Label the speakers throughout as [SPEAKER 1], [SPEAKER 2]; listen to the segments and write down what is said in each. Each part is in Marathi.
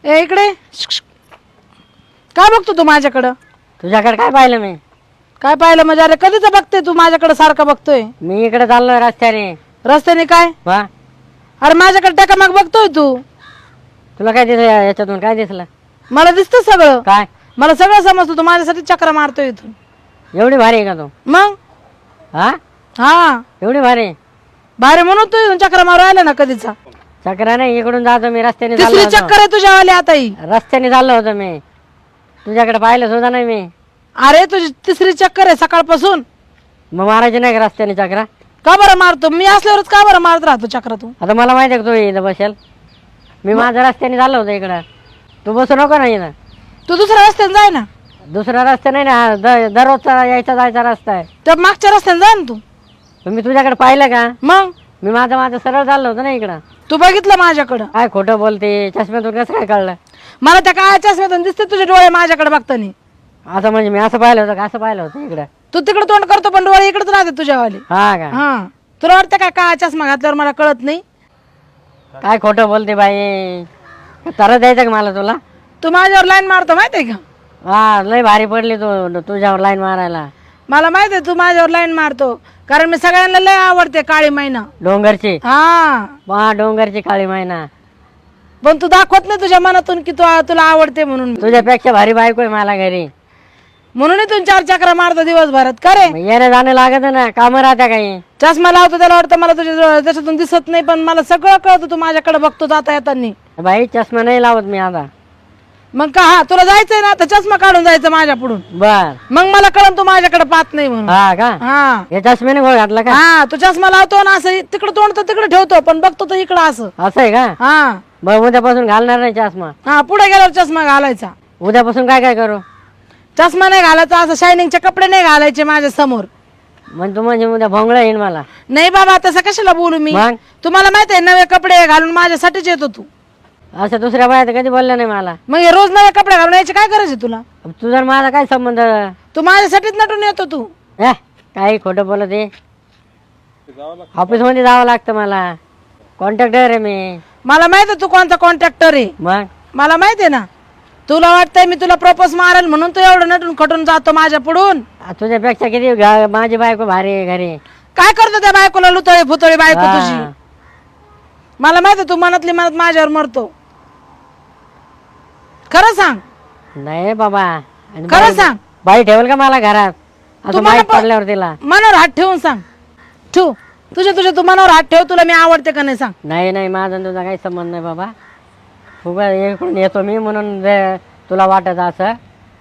[SPEAKER 1] ए इकडे काय बघतो तू माझ्याकडं?
[SPEAKER 2] तुझ्याकडे काय पाहिलं मी?
[SPEAKER 1] काय पाहिलं म्हणजे? अरे कधीच बघते तू माझ्याकडे, सारखं बघतोय.
[SPEAKER 2] मी इकडे चाललोय रस्त्याने.
[SPEAKER 1] रस्त्याने काय?
[SPEAKER 2] वा,
[SPEAKER 1] अरे माझ्याकडे टाका मग बघतोय तू.
[SPEAKER 2] तुला काय दिसलं याच्यातून? काय दिसलं?
[SPEAKER 1] मला दिसतं सगळं.
[SPEAKER 2] काय?
[SPEAKER 1] मला सगळं समजतं. तू माझ्यासाठी चक्र मारतोय इथून.
[SPEAKER 2] एवढी भारी आहे का तू?
[SPEAKER 1] मग
[SPEAKER 2] हा,
[SPEAKER 1] हा
[SPEAKER 2] एवढी भारी?
[SPEAKER 1] भारी म्हणून तू इथून चक्र मारू राहिला ना कधीचा.
[SPEAKER 2] चक्र नाही, इकडून जातो मी, रस्त्याने
[SPEAKER 1] तिसरी
[SPEAKER 2] चाललो
[SPEAKER 1] चक्कर आहे तुझ्यावाली आता ही.
[SPEAKER 2] होतो. रस्त्याने चाललो होतो मी, तुझ्याकडे पाहिलं सुद्धा नाही मी.
[SPEAKER 1] अरे तुझी तिसरी चक्कर आहे सकाळपासून.
[SPEAKER 2] मग मारायची नाही का रस्त्याने चक्र?
[SPEAKER 1] का बरं मारतो? मी असल्यावरच का बरं मारत राहतो चक्र तू?
[SPEAKER 2] आता मला माहिती आहे का तू इथं बसेल? मी माझ्या रस्त्याने चाललो होतो इकडं. तू बसू नको ना इथं.
[SPEAKER 1] तू दुसऱ्या रस्त्याने जाय ना.
[SPEAKER 2] दुसरा रस्ता नाही ना, दररोजचा यायचा जायचा रस्ता आहे.
[SPEAKER 1] त्या मागच्या रस्त्याने जाय ना तू.
[SPEAKER 2] पण मी तुझ्याकडे पाहिलं का?
[SPEAKER 1] मग
[SPEAKER 2] मी माझं सरळ चाललो होतो ना इकडं.
[SPEAKER 1] तू बघितलं माझ्याकडं?
[SPEAKER 2] काय खोटं बोलते? चष्म्यातून कसं काय कळलं?
[SPEAKER 1] मला त्या काय चष्म्यातून दिसते तुझे डोळे माझ्याकडे बघतानी.
[SPEAKER 2] असं म्हणजे मी असं पाहिलं होतं का? असं पाहिलं होतं इकडं.
[SPEAKER 1] तू तिकडे तोंड करतो पण डोळे इकडेच राहते तुझ्यावाले.
[SPEAKER 2] हा का?
[SPEAKER 1] हा, तुला वाटतं काय चष्मा घातल्यावर मला कळत नाही?
[SPEAKER 2] काय खोटं बोलते बाई? तरच द्यायचं का मला तुला?
[SPEAKER 1] तू माझ्यावर लाईन मारतो माहितीये का?
[SPEAKER 2] हा, लय भारी पडली तू तुझ्यावर लाईन मारायला.
[SPEAKER 1] मला माहितीये तू माझ्यावर लाईन मारतो, कारण मी सगळ्यांना लय आवडते काळी मैना.
[SPEAKER 2] डोंगरची?
[SPEAKER 1] हा,
[SPEAKER 2] डोंगरची काळी मैना.
[SPEAKER 1] पण तू दाखवत नाही तुझ्या मनातून की तुला आवडते म्हणून.
[SPEAKER 2] तुझ्यापेक्षा भारी बायको आहे मला घरी.
[SPEAKER 1] म्हणून इथून 4 चक्रा मारतो दिवसभरात. का रे?
[SPEAKER 2] मग येणं जाणं लागत ना, कामं राहत्या काही.
[SPEAKER 1] चष्मा लावतो त्याला वाटतं मला तुझ्या त्याच्यातून दिसत नाही, पण मला सगळं कळतं. तू माझ्याकडे बघतो जाता येतानी.
[SPEAKER 2] बाई चष्मा नाही लावत मी आता.
[SPEAKER 1] मग का? हा, तुला जायचंय ना तर चष्मा काढून जायचं माझ्या पुढून.
[SPEAKER 2] बर.
[SPEAKER 1] मग मला कळन तू माझ्याकडे पाहत नाही म्हणून.
[SPEAKER 2] हा का?
[SPEAKER 1] हा
[SPEAKER 2] या चष्म्याने गोळ घातला का?
[SPEAKER 1] हा, तू चष्मा लावतो ना असं तिकडे तोंड तर तिकडे ठेवतो, पण बघतो तर इकडं असं.
[SPEAKER 2] असं आहे का?
[SPEAKER 1] हा
[SPEAKER 2] मग उद्यापासून घालणार नाही चष्मा.
[SPEAKER 1] हा, पुढे गेल्यावर चष्मा घालायचा.
[SPEAKER 2] उद्यापासून काय काय करू?
[SPEAKER 1] चष्मा नाही घालायचा, असं शायनिंगचे कपडे नाही घालायचे माझ्या समोर.
[SPEAKER 2] म्हणजे तू म्हणजे उद्या भोंगळा येईन मला.
[SPEAKER 1] नाही बाबा, तसं कशाला बोलू मी?
[SPEAKER 2] मग?
[SPEAKER 1] तुम्हाला माहित आहे नवे कपडे घालून माझ्यासाठीच येतो तू.
[SPEAKER 2] असं दुसऱ्या बाया तर कधी बोलल्या नाही मला.
[SPEAKER 1] मग हे रोज नवे कपडे घालून यायचे काय करायचे तुला?
[SPEAKER 2] तुझा आणि माझा काय संबंध?
[SPEAKER 1] तू माझ्यासाठीच नटून येतो तू.
[SPEAKER 2] काही खोटं बोलत आहे. ऑफिस मध्ये जावं लागतं मला. कॉन्ट्रॅक्टर आहे मी.
[SPEAKER 1] मला माहित आहे तू कोणता कॉन्ट्रॅक्टर आहे.
[SPEAKER 2] मग
[SPEAKER 1] मला माहित आहे ना. तुला वाटतंय मी तुला प्रपोज मारेल म्हणून तू एवढं नटून खटून जातो माझ्या पुढून.
[SPEAKER 2] तुझ्यापेक्षा किती माझी बायको भारी आहे घरी.
[SPEAKER 1] काय करतो त्या बायकोला? लुतळे फुतळे बायको
[SPEAKER 2] हा.
[SPEAKER 1] तुझी. मला माहित आहे तू मनातली मनात माझ्यावर मरतो. खरं सांग.
[SPEAKER 2] नाही बाबा. आणि
[SPEAKER 1] खरं
[SPEAKER 2] बाई-
[SPEAKER 1] सांग.
[SPEAKER 2] बाई ठेवल का मला घरात? असं
[SPEAKER 1] मला
[SPEAKER 2] माहित पडल्यावर तिला.
[SPEAKER 1] मनावर हात ठेवून सांग. ठेव तुझ्या तू मनावर हात ठेव. तुला मी आवडते का नाही सांग.
[SPEAKER 2] नाही नाही, माझा आणि तुझा काही संबंध नाही बाबा. उगा इकडून येतो मी म्हणून तुला वाटत असं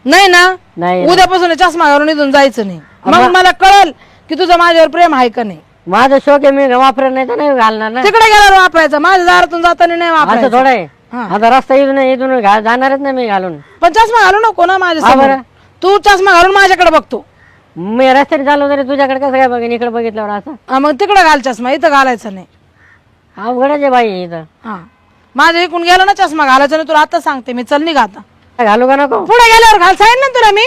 [SPEAKER 1] नाही ना?
[SPEAKER 2] नाही.
[SPEAKER 1] उद्यापासून हे चष्मा घालून इथून जायचं नाही. मग मला कळल की तुझं माझ्यावर प्रेम आहे का नाही.
[SPEAKER 2] माझं शोक आहे, मी वापरत नाही तर नाही घालणार ना.
[SPEAKER 1] तिकडे गेल्यावर वापरायचं, माझ्या दारातून जाताना नाही
[SPEAKER 2] असं
[SPEAKER 1] वापरायचं.
[SPEAKER 2] थोडं आहे.
[SPEAKER 1] हा.
[SPEAKER 2] आता रस्ता इथून जाणारच नाही मी घालून.
[SPEAKER 1] पण चष्मा घालू नको ना माझ्या
[SPEAKER 2] का
[SPEAKER 1] समोर.
[SPEAKER 2] बरं?
[SPEAKER 1] तू चष्मा घालून माझ्याकडे बघतो.
[SPEAKER 2] मी रस्त्याने चाललो तरी तुझ्याकडे कसं काय बघेन इकडे बघितल्यावर असं?
[SPEAKER 1] हा, मग तिकडे घाल चष्मा, इथं घालायचा नाही.
[SPEAKER 2] अवघडच आहे बाई इथं.
[SPEAKER 1] हा, माझ्या इकडून गेला ना चष्मा घालायचा नाही. तुला आता सांगते मी. चल निघ आता.
[SPEAKER 2] घालू का नको?
[SPEAKER 1] पुढे गेल्यावर घाल सांगितलं ना तुला मी.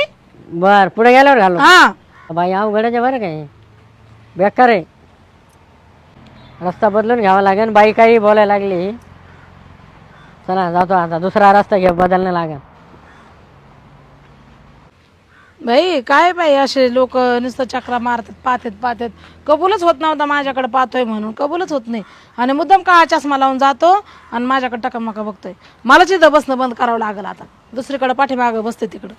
[SPEAKER 2] बर, पुढे गेल्यावर घालू.
[SPEAKER 1] हा,
[SPEAKER 2] बाई अवघडच आहे बरं काय. बेकार आहे. रस्ता बदलून घ्यावा लागेल. बाई काही बोलायला लागली. चला जातो आता, दुसरा रस्ता बदलणं लागेल.
[SPEAKER 1] बाई काय बाई असे लोक नुसतं चक्रा मारतात, पाहतात. कबूलच होत नव्हता माझ्याकडे पाहतोय म्हणून. कबूलच होत नाही. आणि मुद्दाम काळा चष्मा लावून जातो आणि माझ्याकडे टकामका बघतोय. मलाच इथं बसणं बंद करावं लागेल आता. दुसरीकडे पाठीमागं बसते तिकडं.